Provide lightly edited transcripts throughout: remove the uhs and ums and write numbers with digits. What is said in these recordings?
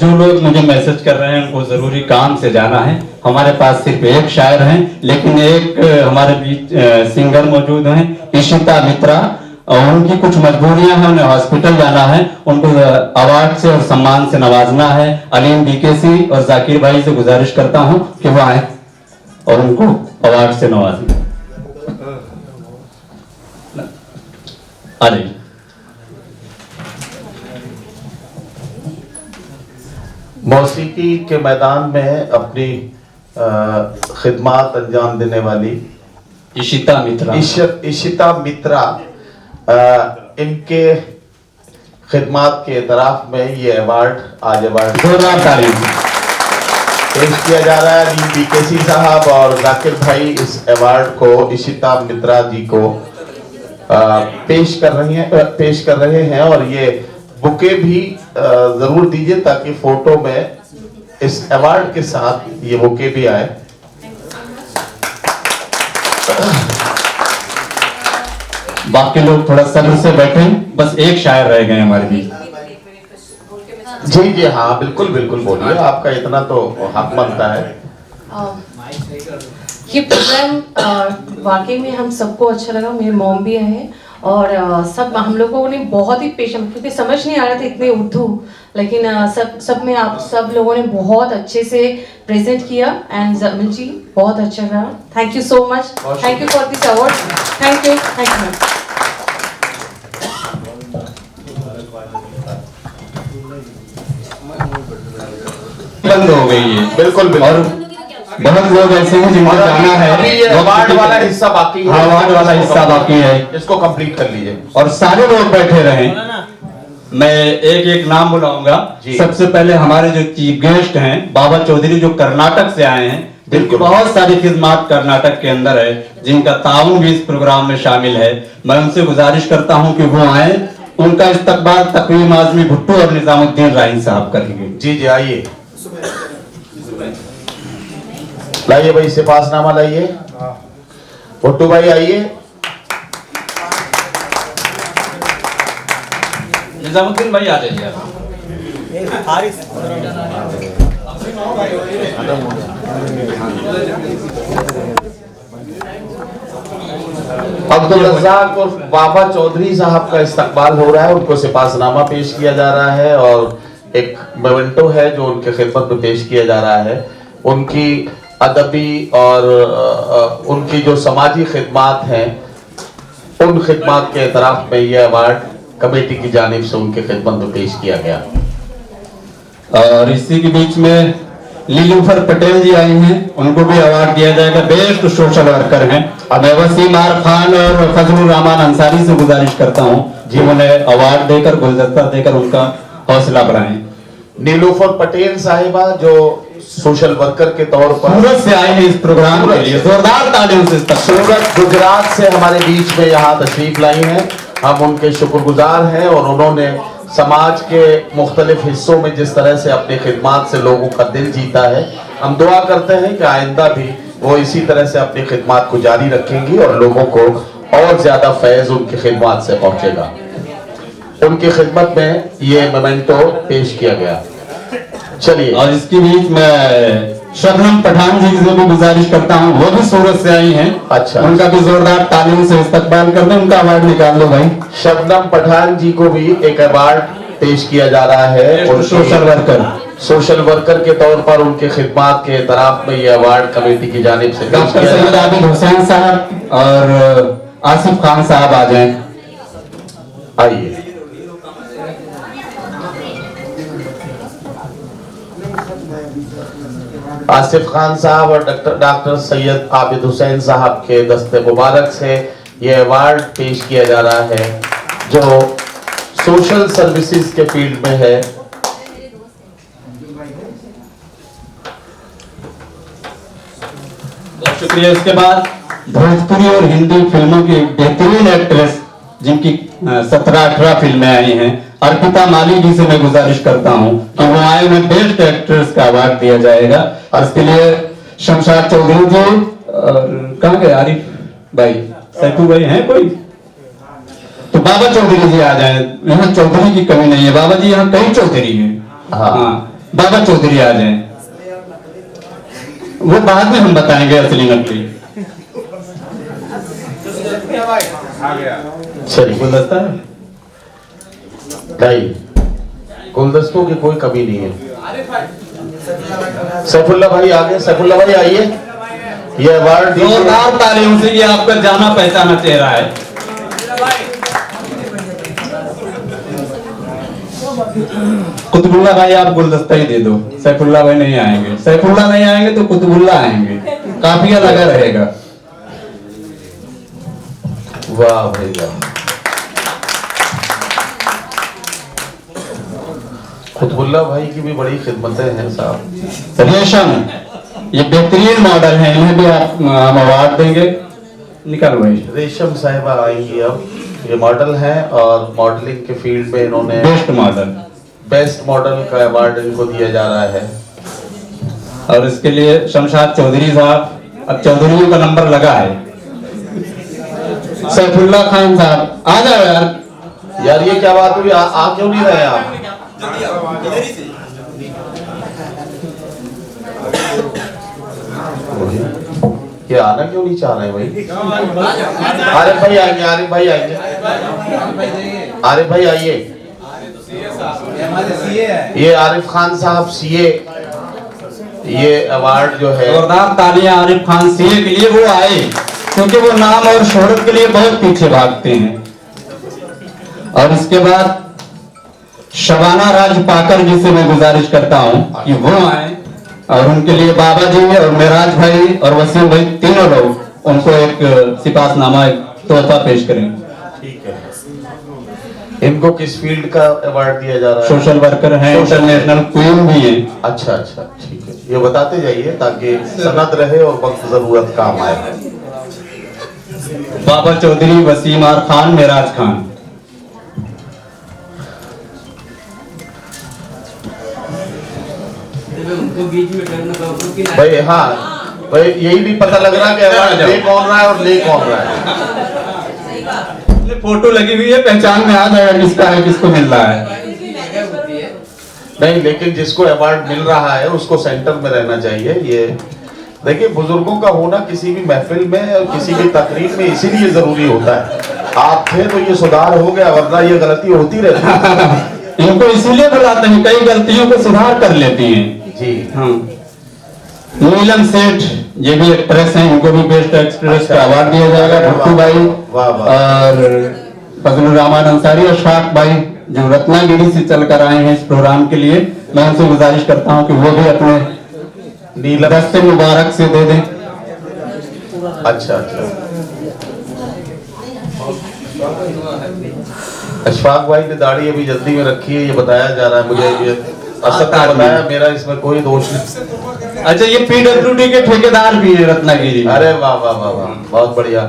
जो लोग मुझे मैसेज कर रहे हैं उनको जरूरी काम से जाना है। हमारे पास सिर्फ एक शायर हैं, लेकिन एक हमारे बीच सिंगर मौजूद हैं, इशिता मित्रा, और उनकी कुछ मजबूरियां हैं, उन्हें हॉस्पिटल जाना है। उनको अवार्ड से और सम्मान से नवाजना है। अलीम बीकेसी और जाकिर भाई से गुजारिश करता हूं कि वो आए और उनको अवार्ड से नवाजें। आ जाइए। मौसीकी के मैदान में अपनी खिदमत अंजाम देने वाली इशिता मित्रा, इशिता मित्रा, इनके खिदमत के एतराफ में ये अवार्ड आज अवार्ड जोरदार तारीफ पेश किया जा रहा है। अलीम बीकेसी साहब और जाकिर भाई इस अवार्ड को इशिता मित्रा जी को पेश कर रहे हैं और ये बुके भी जरूर दीजिए ताकि फोटो में इस अवार्ड के साथ ये बुके भी आए। बाकी लोग थोड़ा सब्र से बैठे, बस एक शायर रह गए हमारे बीच। जी जी हाँ, बिल्कुल बिल्कुल बोलिए, आपका इतना तो हक बनता है। ये प्रोग्राम वाकई में हम सबको अच्छा लगा। मेरे मॉम भी है और सब हम लोगों ने बहुत ही पेशेंट, क्योंकि समझ नहीं आ रहा था इतने उर्दू, लेकिन सब में आप सब लोगों ने बहुत अच्छे से प्रेजेंट किया। एंड जमील जी बहुत अच्छा रहा। Thank you so much, thank you for this award. Thank you, thank you. बंद हो गई है, बिल्कुल बिल्कुल। और बहुत लोग ऐसे हैं जिनको जाना है। अभी ये अवार्ड वाला हिस्सा बाकी है, अवार्ड वाला हिस्सा बाकी है, इसको कंप्लीट कर लीजिए। और सारे लोग बैठे रहे। मैं एक एक नाम बुलाऊंगा। सबसे पहले हमारे जो चीफ गेस्ट हैं बाबा चौधरी, जो कर्नाटक से आए हैं, जिनकी बहुत सारी खिदमत कर्नाटक के अंदर है, जिनका ताउन भी इस प्रोग्राम में शामिल है। मैं उनसे गुजारिश करता हूं कि वो आए। उनका इस्तकबाल तकवीम आजमी भुट्टो और निजामुद्दीन राही साहब करेंगे। जी जी आइए, लाइए भाई सिफासनामा लाइए। भुट्टू भाई आइए। निजामुद्दीन भाई आ जाइए। अब्दुल रज़ाक और बाबा चौधरी साहब का इस्तकबाल हो रहा है, उनको सिफासनामा पेश किया जा रहा है और एक मेमेंटो है जो उनके खिदमत में पेश किया जा रहा है। उनकी अदबी और उनकी जो समाजी खिदमत हैं, उन खिदमत के एतराफ में यह अवार्ड कमेटी की जानिब से उनके खिदमत में पेश किया गया। और इसी के बीच में नीलूफर पटेल जी आई हैं, उनको भी अवार्ड दिया जाएगा। बेस्ट सोशल वर्कर हैं। मैं वसीम आर खान और फजलुर रहमान अंसारी से गुजारिश करता हूं कि उन्हें अवार्ड देकर, गुलदस्ता देकर उनका हौसला बढ़ाएं। नीलूफर पटेल साहिबा जो सोशल वर्कर के तौर पर सूरत से आए हैं इस प्रोग्राम के लिए, जोरदार तालियों से सूरत गुजरात से हमारे बीच में यहाँ तशरीफ लाई हैं। हम उनके शुक्रगुजार हैं और उन्होंने समाज के मुख्तलिफ हिस्सों में जिस तरह से अपनी खिदमत से लोगों का दिल जीता है, हम दुआ करते हैं कि आइंदा भी वो इसी तरह से अपनी खिदमत को जारी रखेंगी और लोगों को और ज्यादा फैज उनकी खिदमत से पहुंचेगा। उनकी खिदमत में ये मोमेंटो पेश किया गया। चलिए, और इसके बीच में शबनम पठान जी से भी गुजारिश करता हूँ, वो भी सूरत से आई हैं। अच्छा, उनका भी जोरदार तालियों से इस्तकबाल कर दें। उनका अवार्ड निकाल लो भाई। शबनम पठान जी को भी एक अवार्ड पेश किया जा रहा है। सोशल वर्कर के तौर पर उनके खिदमत के तरफ में ये अवार्ड कमेटी की जानिब से पेश किया जा रहा है। आबिद हुसैन साहब और आसिफ खान साहब आ जाएं। आइए। आसिफ खान साहब और डॉक्टर सैयद आबिद हुसैन साहब के दस्ते मुबारक से ये अवार्ड पेश किया जा रहा है जो सोशल सर्विसेज के फील्ड में है। बहुत शुक्रिया। इसके बाद भोजपुरी और हिंदी फिल्मों की बेहतरीन एक्ट्रेस जिनकी 17-18 फिल्में आई हैं, अर्पिता माली जी से मैं गुजारिश करता हूं कि वो आए, उन्हें बेस्ट एक्ट्रेस का अवार्ड दिया जाएगा। और इसके लिए शमशाद चौधरी जी और कहाँ गए आरिफ भाई, सैफू भाई हैं कोई, तो बाबा चौधरी जी आ जाए। यहाँ चौधरी की कमी नहीं है बाबा जी, यहाँ कई चौधरी हैं। हाँ, बाबा चौधरी आ जाएं। वो बाद में हम बताएंगे असली नकली। चलिए गुलदस्ता है? नहीं, गुलदस्तों की कोई कमी नहीं है। सैफुल्ला भाई आगे, सैफुल्ला भाई आइए, ये अवार्ड जोरदार तालियों से ये आपका जाना पहचाना चेहरा है। कुतुबुल्ला भाई आप गुलदस्ता ही दे दो, सैफुल्ला भाई नहीं आएंगे। सैफुल्ला नहीं आएंगे तो कुतुबुल्ला आएंगे, काफिया लगा रहेगा। वाह भाई वाह, कुतुबुल्ला भाई की भी बड़ी खिदमतें हैं साहब। रेशम ये बेहतरीन मॉडल है, इन्हें भी आप हम अवार्ड देंगे। निकल भाई। रेशम साहिबा आएंगी अब, ये मॉडल हैं और मॉडलिंग के फील्ड में इन्होंने बेस्ट मॉडल, बेस्ट मॉडल का अवार्ड इनको दिया जा रहा है। और इसके लिए शमशाद चौधरी साहब, अब चौधरियों का नंबर लगा है। सैफुल्ला खान साहब आ जाओ यार। यार ये क्या बात हुई, आ क्यों नहीं रहे आप? ये आना क्यों नहीं चाह रहे भाई? आरिफ भाई आएंगे, आरिफ भाई आएंगे, आरिफ भाई आइए। ये आरिफ खान साहब सीए, ये अवार्ड जो है, जोरदार तालियां आरिफ खान सीए के लिए। वो आए क्योंकि वो नाम और शोहरत के लिए बहुत पीछे भागते हैं। और इसके बाद शबाना राज पाकर जी से मैं गुजारिश करता हूं कि वो आए और उनके लिए बाबा जी और मेराज भाई और वसीम भाई तीनों लोग उनको एक सिपासनामा, एक तोहफा पेश करें। ठीक है। इनको किस फील्ड का अवार्ड दिया जा रहा है? सोशल वर्कर हैं, इंटरनेशनल क्वीन भी हैं। अच्छा अच्छा, ठीक है, ये बताते जाइए ताकि सनद रहे और वक्त जरूरत काम आए। बाबा चौधरी, वसीम आर खान, मेराज खान। भाई हाँ भाई, यही नहीं पता लग रहा कि अवार्ड दे कौन रहा है और ले कौन रहा है। फोटो लगी हुई है, पहचान में आ जाएगा किसका है, किसको मिल रहा है। नहीं, लेकिन जिसको अवार्ड मिल रहा है उसको सेंटर में रहना चाहिए। ये देखिए, बुजुर्गों का होना किसी भी महफिल में और किसी भी तकरीर में इसीलिए जरूरी होता है। आप थे तो ये सुधार हो गया, वरना ये गलती होती रहती। इनको इसीलिए बुलाते हैं, कई गलतियों को सुधार कर लेती हैं। जी हाँ। नीलम सेठ, ये भी एक्ट्रेस हैं, इनको भी बेस्ट एक्ट्रेस का अवार्ड दिया जाएगा। भट्टू भाई और फजलुर रहमान अंसारी और शाक भाई जो रत्नागिरी से चलकर आए हैं इस प्रोग्राम के लिए, मैं उनसे गुजारिश करता हूं कि वो भी अपने नीला दस्ते मुबारक से दे दें। अच्छा अच्छा, अशफाक भाई ने दाढ़ी अभी जल्दी में रखी है, ये बताया जा रहा है मुझे। ये असद का बताया, मेरा इसमें कोई दोष नहीं। अच्छा, ये पीडब्ल्यूडी के ठेकेदार भी हैं रत्नागिरी। अरे वाह वाह वाह वाह, बहुत बढ़िया।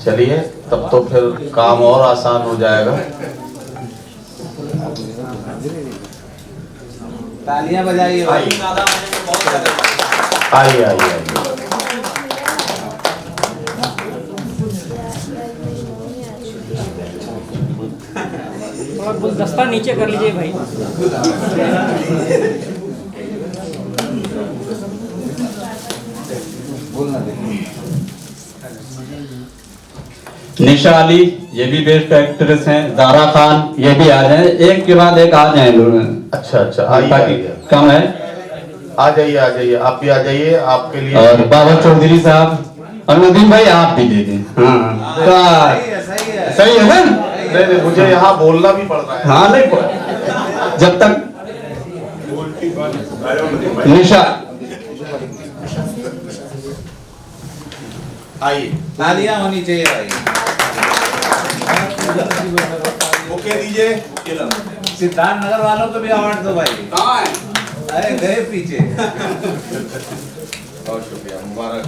चलिए, तब तो फिर काम और आसान हो जाएगा। तालियां बजाइए भाई। आइए आइए आइए। और गुलदस्ता नीचे कर लीजिए भाई। निशा अली, ये भी बेस्ट एक्ट्रेस हैं। जारा खान, ये भी आ जाए, एक के बाद एक आ जाए लोग। अच्छा अच्छा, आइए ताकि आइए, कम है। आ जाइए आ जाइए, आप भी आ जाइए, आपके लिए। और बाबा चौधरी साहब और नदीम भाई आप भी दे दें। हाँ, सही है ना? नहीं नहीं, मुझे यहाँ बोलना भी पड़ रहा है। हाँ, नहीं जब तक निशा आइए, तालियां होनी चाहिए भाई। ओके दीजिए। सिद्धार्थ नगर वालों को भी अवार्ड दो भाई। अरे गए पीछे। बहुत शुक्रिया, मुबारक।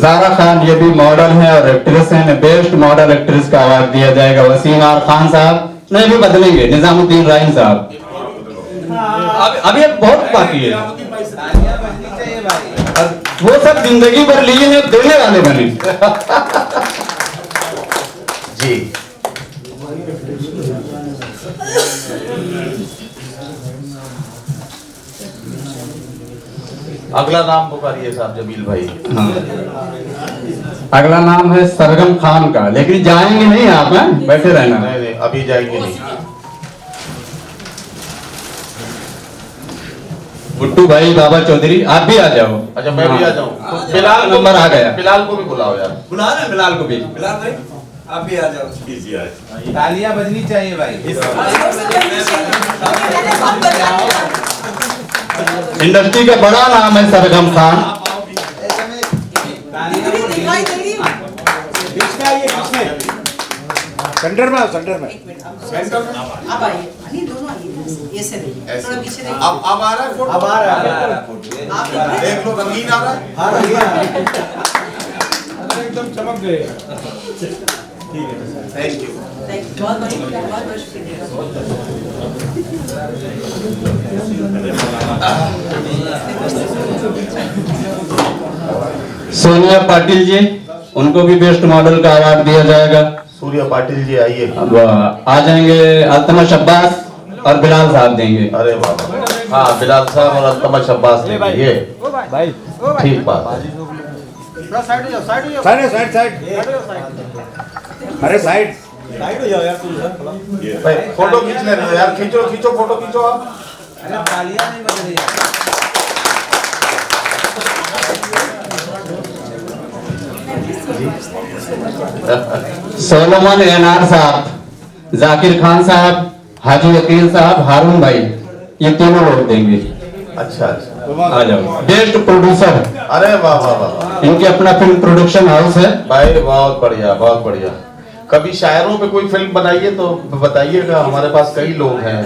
जारा खान, ये भी मॉडल है और एक्ट्रेस है। बेस्ट मॉडल एक्ट्रेस का अवार्ड दिया जाएगा वसीम आर खान साहब। नहीं भी बदलेंगे, निजामुद्दीन राइन साहब। अभी अब बहुत बाकी है। तालियां बजनी चाहिए भाई। वो सब जिंदगी भर लिए हैं, देने वाले बने। जी अगला नाम पुकारिए साहब जमील भाई। हाँ। अगला नाम है सरगम खान का, लेकिन जाएंगे नहीं आप, हैं? बैठे रहना। नहीं नहीं अभी जाएंगे नहीं। गुड्डू भाई, बाबा चौधरी, आप भी आ जाओ। अच्छा मैं भी आ जाऊं। तो बिलाल को नंबर आ गया। बिलाल को भी बुलाओ यार। बुला रहे हैं बिलाल को भी। बिलाल भाई आप भी आ जाओ। तालियां बजनी चाहिए भाई। इंडस्ट्री का बड़ा नाम है सरगम खान। सेंटर में सेंटर में अब आइए नहीं दोनों आइए ऐसे नहीं थोड़ा पीछे नहीं अब आ रहा है फोटो। अब आ रहा है फोटो। आप देख लो रंगीन आ रहा है। हाँ एकदम चमक गए। Thank you. बहुत बहुत शुक्रिया। सोनिया पाटिल जी, उनको भी बेस्ट मॉडल का अवार्ड दिया जाएगा। सूर्या पाटिल जी आइए। अब आ जाएंगे अल्तमश अब्बास और बिलाल साहब देंगे। अरे वाह हाँ बिलाल साहब और अल्तमश अब्बास ने ये ठीक बात है। साइड साइड साइड अरे साइड भाई फोटो खींच लेने दो यार। खींचो खींचो फोटो खींचो आप। अरे तालियां नहीं बज रही है। सोलोमन एनआर साहब, जाकिर खान साहब, हाजी वकील साहब, हारून भाई, ये तीनों लोग देंगे। अच्छा अच्छा आ जाओ। बेस्ट प्रोड्यूसर, अरे वाह वाह वाह इनके अपना फिल्म प्रोडक्शन हाउस है। भाई बहुत बढ़िया बहुत बढ़िया। कभी शायरों पे कोई फिल्म बनाइए तो बताइएगा, हमारे पास कई लोग हैं।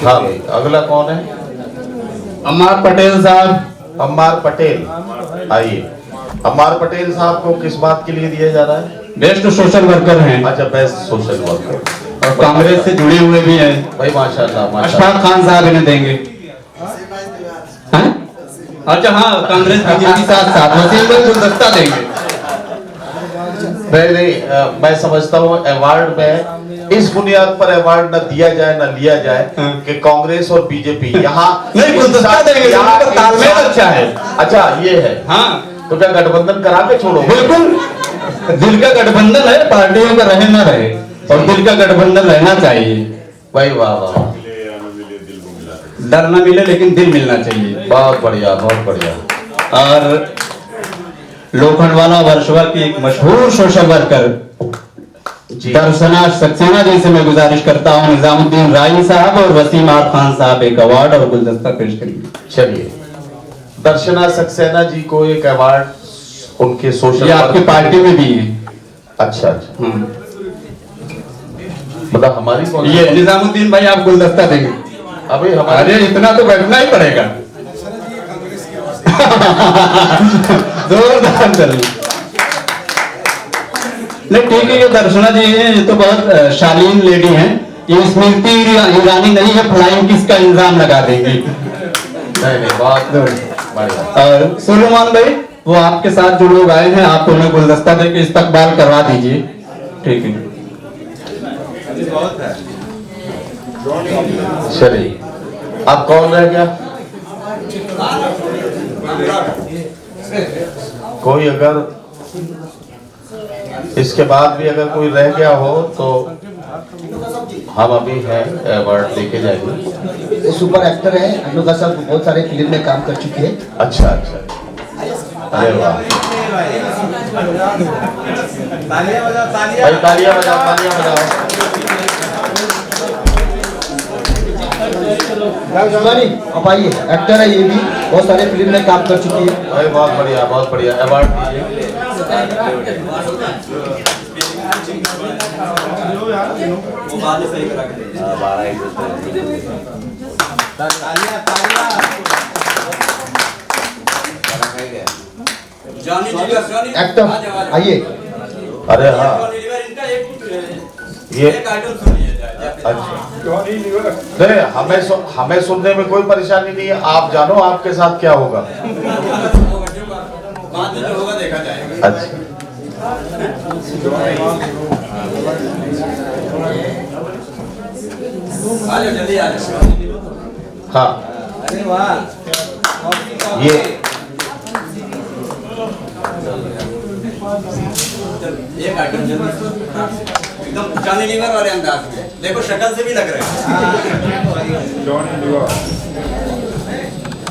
हाँ भाई अगला कौन है? अम्मार पटेल साहब, अम्मार पटेल आइए। अम्मार पटेल साहब को किस बात के लिए दिया जा रहा है? बेस्ट सोशल वर्कर हैं अच्छा बेस्ट सोशल वर्कर और कांग्रेस से जुड़े हुए भी हैं। भाई माशाल्लाह माशाल्लाह। अशफाक खान साहब इन्हें देंगे। हैं? अच्छा हाँ, कांग्रेस बीजेपी साथ साथ वसीम भाई गुलदस्ता देंगे। नहीं नहीं मैं समझता हूँ अवार्ड में इस बुनियाद पर अवार्ड न दिया जाए न लिया जाए कि कांग्रेस और बीजेपी यहाँ नहीं, गुलदस्ता देंगे, दोनों का तालमेल अच्छा है। अच्छा ये है। हाँ तो क्या गठबंधन करा के छोड़ो? बिल्कुल, दिल का गठबंधन है, पार्टियों का रहे ना रहे, और दिल का गठबंधन रहना चाहिए। भाई वाह वाह डर न मिले लेकिन दिल मिलना चाहिए। बहुत बढ़िया बहुत बढ़िया। और लोखंडवाला वर्षवा की एक मशहूर सोशल वर्कर दर्शना सक्सेना जी से मैं गुजारिश करता हूँ निजामुद्दीन राई साहब और वसीम आर खान साहब एक अवार्ड और गुलदस्ता पेश करेंगे। चलिए दर्शना सक्सेना जी को एक अवार्ड उनके सोशल ये आपकी पार्टी में भी है। अच्छा अच्छा मतलब हमारी कौन ये निजामुद्दीन भाई आप गुलदस्ता देंगे। अभी हमारे अरे इतना तो बैठना ही पड़ेगा। जोरदार चलिए। नहीं ठीक है, ये दर्शना जी हैं, ये तो बहुत शालीन लेडी हैं। ये स्मृति ईरानी नहीं है, फ्लाइंग किस का इंतजाम लगा देंगी। नहीं बहुत बढ़िया। और सुलेमान भाई, वो आपके साथ जो लोग आए हैं, आप उन्हें गुलदस्ता देके इस्तकबाल करवा दीजिए। ठीक है बहुत है। चलिए अब कौन रह गया? कोई अगर इसके बाद भी अगर कोई रह गया हो तो हम अभी हैं अवार्ड लेके जाएंगे। वो सुपर एक्टर है, अनुका साहब बहुत सारे फिल्म में काम कर चुके हैं। अच्छा अच्छा अरे वाह तालियां बजाओ तालियां। भाई तालियां बजाओ तालियां बजाओ। शिवानी आप आइए, एक्टर है ये भी, बहुत सारे फिल्म में काम कर चुकी है। भाई बहुत बढ़िया अवार्ड दीजिए। तालियां तालियां। एक्टर आइए। अरे हाँ इनका ये एक आइटम सुनिए। अच्छा नहीं, हमें सुनने में कोई परेशानी नहीं है, आप जानो आपके साथ क्या होगा। बाद में जो होगा देखा जाएगा। अच्छा आ जाओ जल्दी आ जाओ। हाँ अरे वाह ये एक आइटम जल्दी एकदम जॉनी लीवर वाले अंदाज में, देखो शक्ल से भी लग रहे हैं।